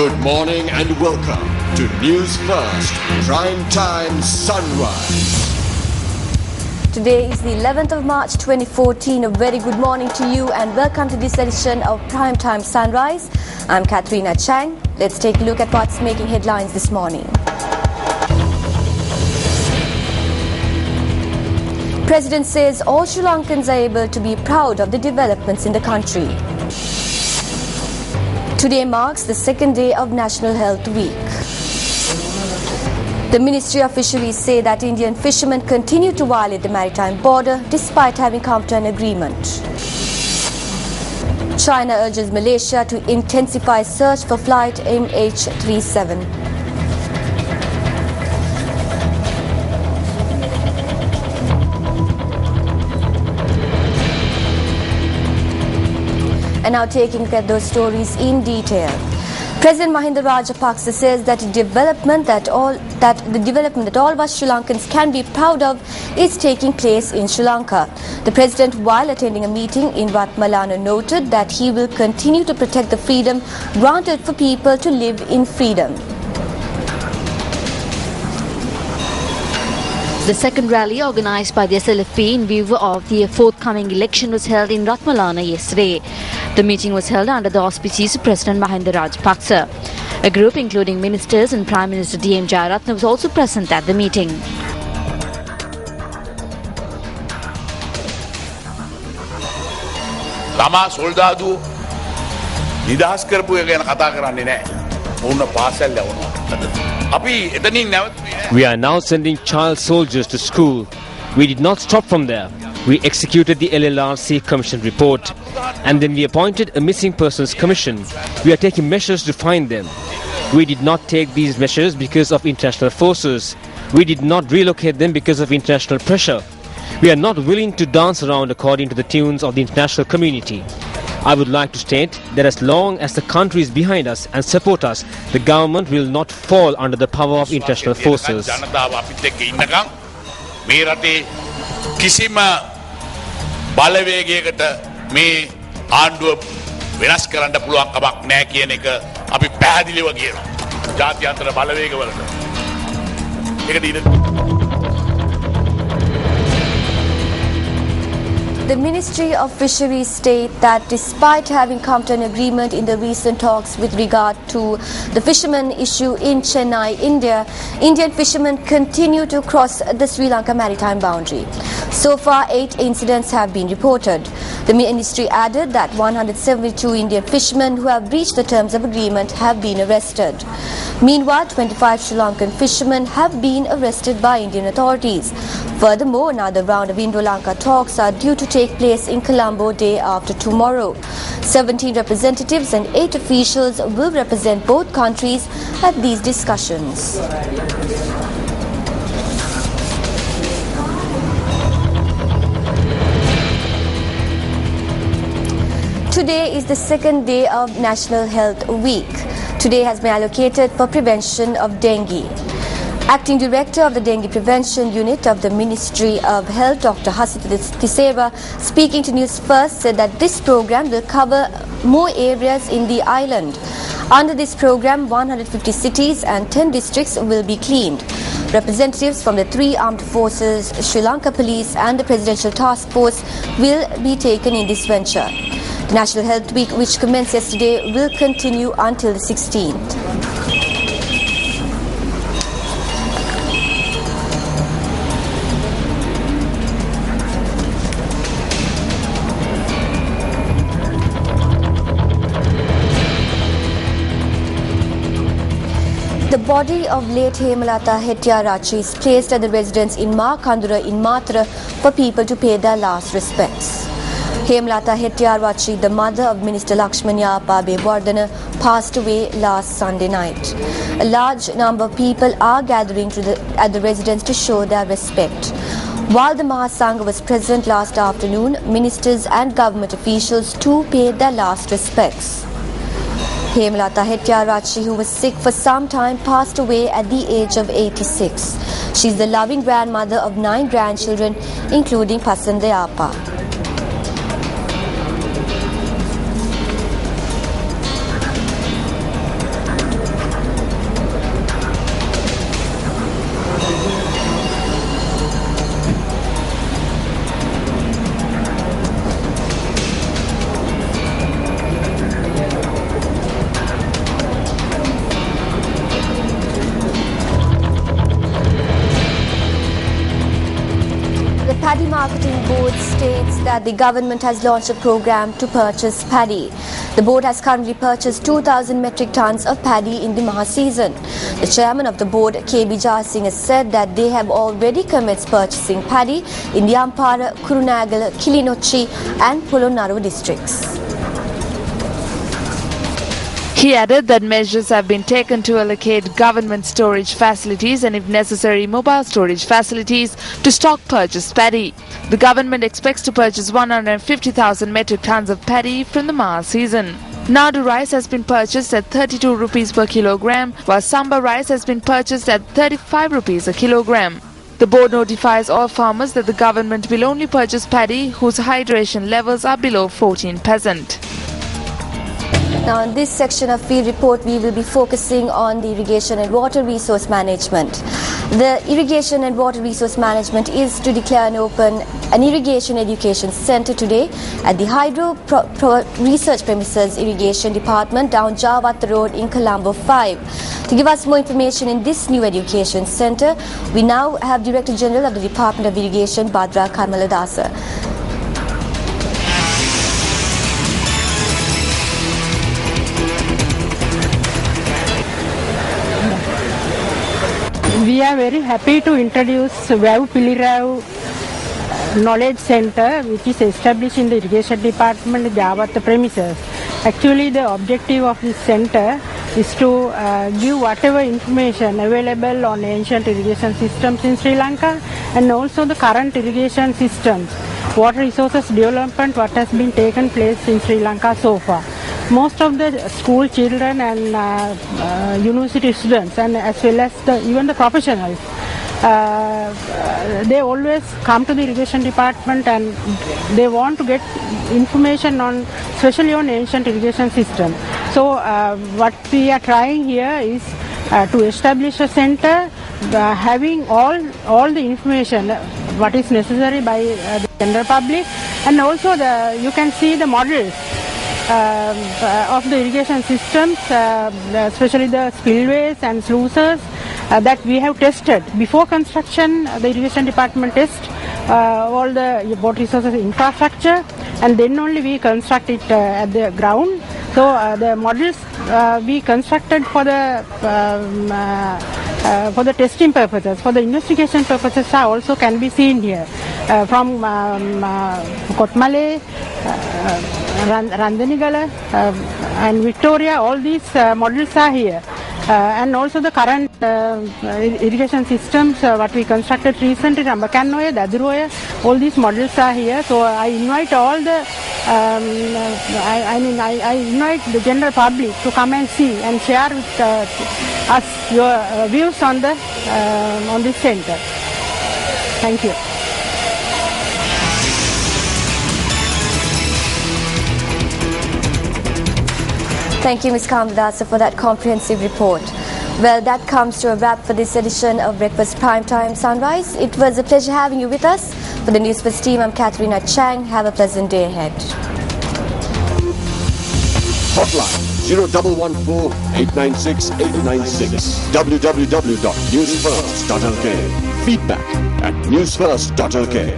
Good morning and welcome to Newsfirst Prime Time Sunrise. Today is the 11th of March 2014. A very good morning to you and welcome to this edition of Prime Time Sunrise. I'm Katharina Chang. Let's take a look at what's making headlines this morning. President says all Sri Lankans are able to be proud of the developments in the country. Today marks the second day of National Health Week. The Ministry of Fisheries say that Indian fishermen continue to violate the maritime border despite having come to an agreement. China urges Malaysia to intensify search for flight MH370. And now taking a look at those stories in detail. President Mahinda Rajapaksa says that the development that all of us Sri Lankans can be proud of is taking place in Sri Lanka. The President, while attending a meeting in Wat Malana, noted that he will continue to protect the freedom granted for people to live in freedom. The second rally organised by the SLFP in view of the forthcoming election was held in Ratmalana yesterday. The meeting was held under the auspices of President Mahinda Rajapaksa. A group including ministers and Prime Minister D.M. Jayaratne was also present at the meeting. Lama soldadu නිදහස් කරපු එක ගැන කතා කරන්නේ නැහැ. උන්න පාසල් යවනවා. අපි එතනින් නැවතුනේ. We are now sending child soldiers to school. We did not stop from there. We executed the LLRC Commission report and then we appointed a missing persons commission. We are taking measures to find them. We did not take these measures because of international forces. We did not relocate them because of international pressure. We are not willing to dance around according to the tunes of the international community. I would like to state that as long as the country is behind us and support us, the government will not fall under the power of international forces. කිසිම බලවේගයකට මේ ආණ්ඩුව වෙනස් කරන්න පුළුවන් කමක් නැහැ කියන එක අපි පැහැදිලිව කියනවා. ජාත්‍යන්තර බලවේගවලට. ඒකට ඉතින් The Ministry of Fisheries state that despite having come to an agreement in the recent talks with regard to the fishermen issue in Chennai, India, Indian fishermen continue to cross the Sri Lanka maritime boundary. So far, 8 incidents have been reported. The ministry added that 172 Indian fishermen who have breached the terms of agreement have been arrested. Meanwhile, 25 Sri Lankan fishermen have been arrested by Indian authorities. Furthermore, another round of Indo-Lanka talks are due to take place in Colombo day after tomorrow. 17 representatives and 8 officials will represent both countries at these discussions. Today is the second day of National Health Week. Today has been allocated for prevention of dengue. Acting Director of the Dengue Prevention Unit of the Ministry of Health, Dr. Hasita Tisera, speaking to Newsfirst, said that this program will cover more areas in the island. Under this program, 150 cities and 10 districts will be cleaned. Representatives from the 3 armed forces, Sri Lanka Police and the Presidential Task Force will be taken in this venture. The National Health Week, which commenced yesterday, will continue until the 16th. The body of late Hemalata Hettiarachchi is placed at the residence in Ma Kandura in Matra for people to pay their last respects. Hemalata Hettiarachchi, the mother of Minister Lakshmanya Babewardena, passed away last Sunday night. A large number of people are gathering at the residence to show their respect. While the Mahasangha was present last afternoon, ministers and government officials too paid their last respects. Hemalata Hettiarachchi, who was sick for some time, passed away at the age of 86. She is the loving grandmother of 9 grandchildren, including Pasandayappa. that the government has launched a program to purchase paddy. The board has currently purchased 2,000 metric tons of paddy in the Maha season. The chairman of the board, KB Jarsingh, has said that they have already commenced purchasing paddy in the Ampara, Kurunagala, Kilinochchi and Polonnaruwa districts. He added that measures have been taken to allocate government storage facilities and, if necessary, mobile storage facilities to stock purchase paddy. The government expects to purchase 150,000 metric tons of paddy from the Maha season. Nadu rice has been purchased at 32 rupees per kilogram, while Samba rice has been purchased at 35 rupees a kilogram. The board notifies all farmers that the government will only purchase paddy whose hydration levels are below 14%. Now, in this section of Field Report, we will be focusing on the irrigation and water resource management. The Irrigation and Water Resource Management is to declare and open an irrigation education centre today at the Hydro Research Premises Irrigation Department down Javatta Road in Colombo 5. To give us more information in this new education centre, we now have Director General of the Department of Irrigation, Badra Karmaladasa. We are very happy to introduce Vavu Piliravu Knowledge Center, which is established in the Irrigation Department, Javatta premises. Actually, the objective of this center is to give whatever information available on ancient irrigation systems in Sri Lanka and also the current irrigation systems, water resources development, what has been taken place in Sri Lanka so far. Most of the school children and university students, and as well as even the professionals, they always come to the irrigation department and they want to get information on, especially on ancient irrigation system. So what we are trying here is to establish a center having all the information what is necessary by the general public, and also you can see the models of the irrigation systems, especially the spillways and sluices that we have tested. Before construction, the irrigation department tests all the water resources infrastructure, and then only we construct it at the ground. So the models we constructed for the testing purposes, for the investigation purposes also can be seen here. From Kotmale, Randanigala and Victoria, all these models are here. And also the current irrigation systems, what we constructed recently, Rambakanoya, Daduroya, all these models are here. So I invite all the, I invite the general public to come and see and share with us your views on this center. Thank you. Thank you, Ms. Kamdasa, for that comprehensive report. Well, that comes to a wrap for this edition of Breakfast Primetime Sunrise. It was a pleasure having you with us. For the Newsfirst team, I'm Katharina Chang. Have a pleasant day ahead. Hotline 0114 896 896. www.newsfirst.lk. Feedback at newsfirst.lk.